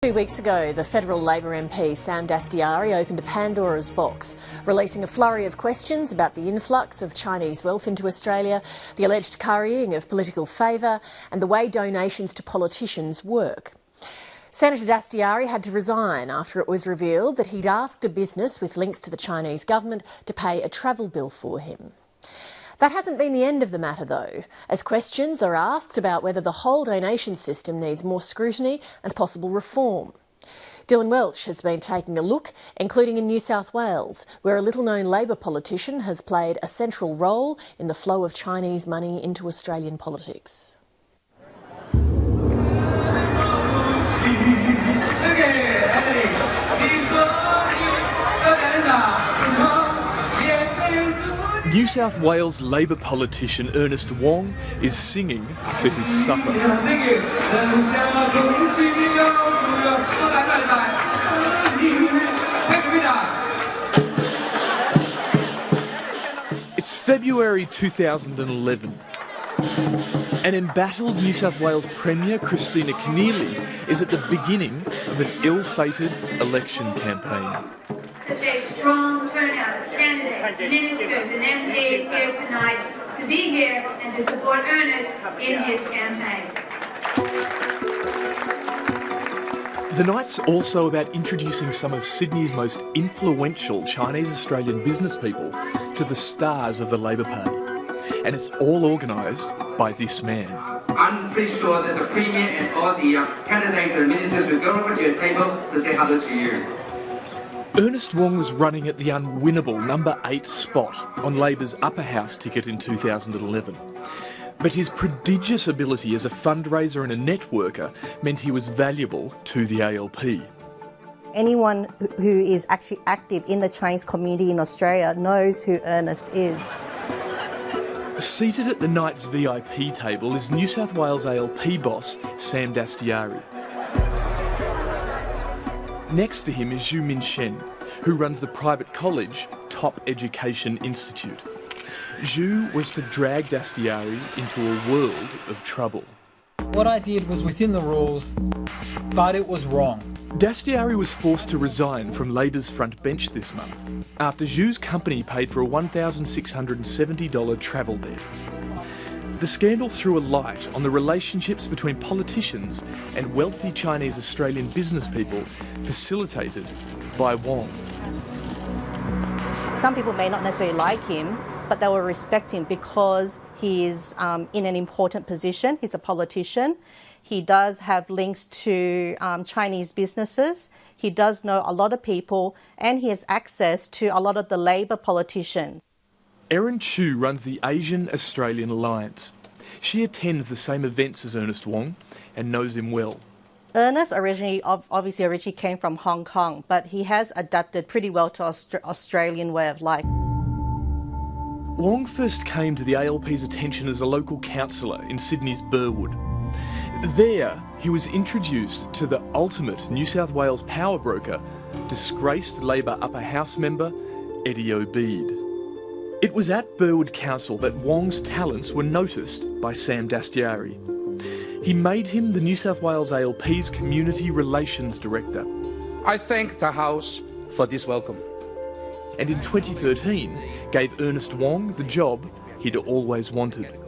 2 weeks ago, the federal Labor MP Sam Dastyari opened a Pandora's box, releasing a flurry of questions about the influx of Chinese wealth into Australia, the alleged currying of political favour and the way donations to politicians work. Senator Dastyari had to resign after it was revealed that he'd asked a business with links to the Chinese government to pay a travel bill for him. That hasn't been the end of the matter, though, as questions are asked about whether the whole donation system needs more scrutiny and possible reform. Dylan Welch has been taking a look, including in New South Wales, where a little-known Labor politician has played a central role in the flow of Chinese money into Australian politics. New South Wales Labor politician Ernest Wong is singing for his supper. It's February 2011. An embattled New South Wales Premier Kristina Keneally is at the beginning of an ill-fated election campaign. Such a strong turnout of candidates, ministers and MPs here tonight to be here and to support Ernest in his campaign. The night's also about introducing some of Sydney's most influential Chinese-Australian business people to the stars of the Labor Party. And it's all organised by this man. I'm pretty sure that the Premier and all the candidates and ministers will go over to your table to say hello to you. Ernest Wong was running at the unwinnable number 8 spot on Labor's upper house ticket in 2011. But his prodigious ability as a fundraiser and a networker meant he was valuable to the ALP. Anyone who is actually active in the Chinese community in Australia knows who Ernest is. Seated at the night's VIP table is New South Wales ALP boss Sam Dastyari. Next to him is Zhu Minshen, who runs the private college Top Education Institute. Zhu was to drag Dastyari into a world of trouble. What I did was within the rules, but it was wrong. Dastyari was forced to resign from Labor's front bench this month after Zhu's company paid for a $1,670 travel debt. The scandal threw a light on the relationships between politicians and wealthy Chinese Australian business people facilitated by Wong. Some people may not necessarily like him, but they will respect him because he is in an important position. He's a politician. He does have links to Chinese businesses. He does know a lot of people, and he has access to a lot of the Labor politicians. Erin Chu runs the Asian Australian Alliance. She attends the same events as Ernest Wong and knows him well. Ernest obviously came from Hong Kong, but he has adapted pretty well to Australian way of life. Wong first came to the ALP's attention as a local councillor in Sydney's Burwood. There, he was introduced to the ultimate New South Wales power broker, disgraced Labor upper house member Eddie Obeid. It was at Burwood Council that Wong's talents were noticed by Sam Dastyari. He made him the New South Wales ALP's Community Relations Director. I thank the House for this welcome. And in 2013, gave Ernest Wong the job he'd always wanted.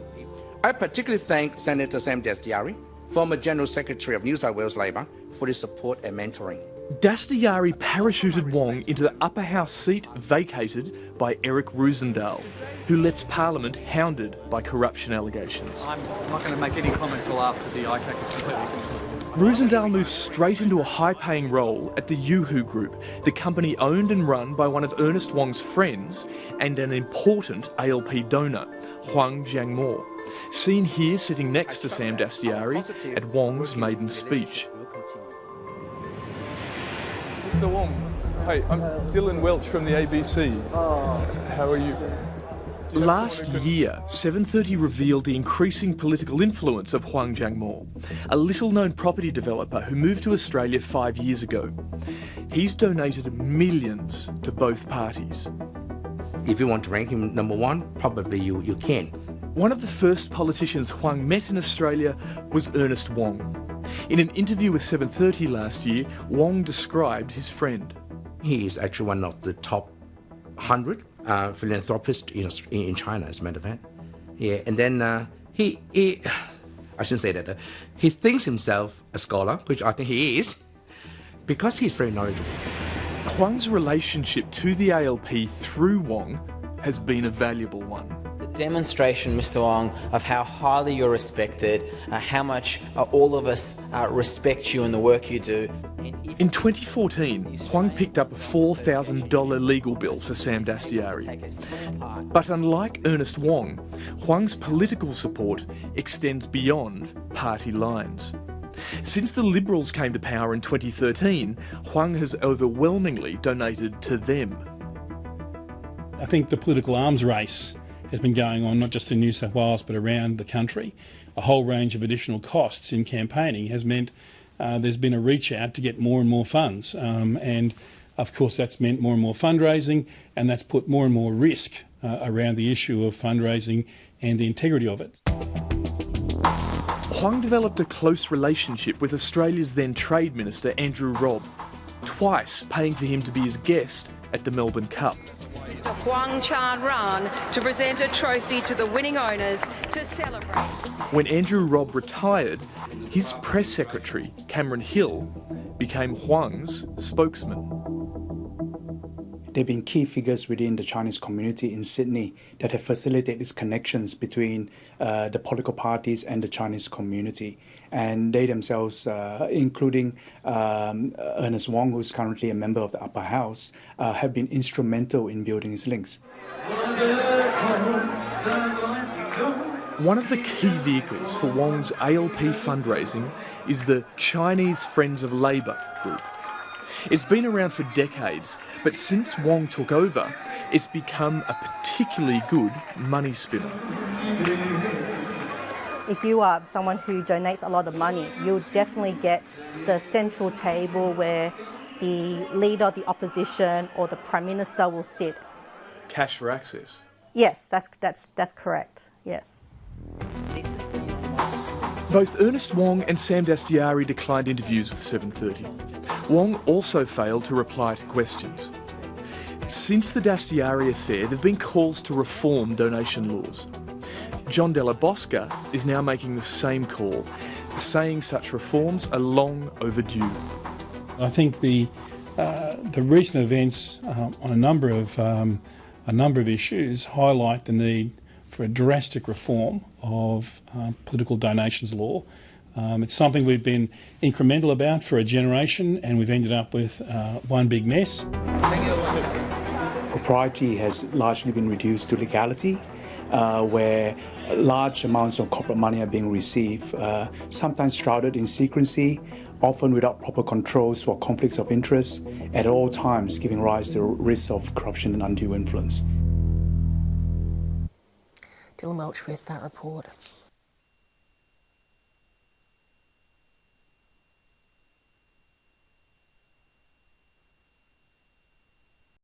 I particularly thank Senator Sam Dastyari, former General Secretary of New South Wales Labor, for his support and mentoring. Dastyari parachuted Wong into the upper house seat vacated by Eric Roosendahl, who left Parliament hounded by corruption allegations. I'm not going to make any comment till after the ICAC is completely concluded. Roosendahl moved straight into a high-paying role at the Yuhu Group, the company owned and run by one of Ernest Wong's friends and an important ALP donor, Huang Jiangmo, seen here sitting next to Sam Dastyari at Wong's maiden speech. Mr. Wong, hey, I'm Dylan Welch from the ABC. How are you? Last year, 730 revealed the increasing political influence of Huang Jiangmo, a little-known property developer who moved to Australia 5 years ago. He's donated millions to both parties. If you want to rank him number 1, probably you can. One of the first politicians Huang met in Australia was Ernest Wong. In an interview with 730 last year, Wong described his friend. He is actually one of the top 100 philanthropists in China, as a matter of fact. Yeah, and then he I shouldn't say that. He thinks himself a scholar, which I think he is, because he's very knowledgeable. Huang's relationship to the ALP through Wong has been a valuable one. The demonstration, Mr. Wong, of how highly you're respected, how much all of us respect you and the work you do. In 2014, Huang picked up a $4,000 legal bill for Sam Dastyari. But unlike Ernest Wong, Huang's political support extends beyond party lines. Since the Liberals came to power in 2013, Huang has overwhelmingly donated to them. I think the political arms race has been going on not just in New South Wales but around the country. A whole range of additional costs in campaigning has meant there's been a reach out to get more and more funds, and of course that's meant more and more fundraising, and that's put more and more risk around the issue of fundraising and the integrity of it. Huang developed a close relationship with Australia's then Trade Minister Andrew Robb, twice paying for him to be his guest at the Melbourne Cup. Mr. Huang Chan-ran to present a trophy to the winning owners to celebrate. When Andrew Robb retired, his press secretary, Cameron Hill, became Huang's spokesman. There have been key figures within the Chinese community in Sydney that have facilitated these connections between the political parties and the Chinese community. And they themselves, including Ernest Wong, who is currently a member of the Upper House, have been instrumental in building these links. One of the key vehicles for Wong's ALP fundraising is the Chinese Friends of Labour group. It's been around for decades, but since Wong took over, it's become a particularly good money spinner. If you are someone who donates a lot of money, you'll definitely get the central table where the leader of the opposition or the Prime Minister will sit. Cash for access? Yes, that's correct, yes. Both Ernest Wong and Sam Dastyari declined interviews with 730. Wong also failed to reply to questions. Since the Dastyari affair, there have been calls to reform donation laws. John Della Bosca is now making the same call, saying such reforms are long overdue. I think the recent events on a number of issues highlight the need for a drastic reform of political donations law. It's something we've been incremental about for a generation, and we've ended up with one big mess. Propriety has largely been reduced to legality, where large amounts of corporate money are being received, sometimes shrouded in secrecy, often without proper controls for conflicts of interest, at all times giving rise to risks of corruption and undue influence. Dylan Welch with that report.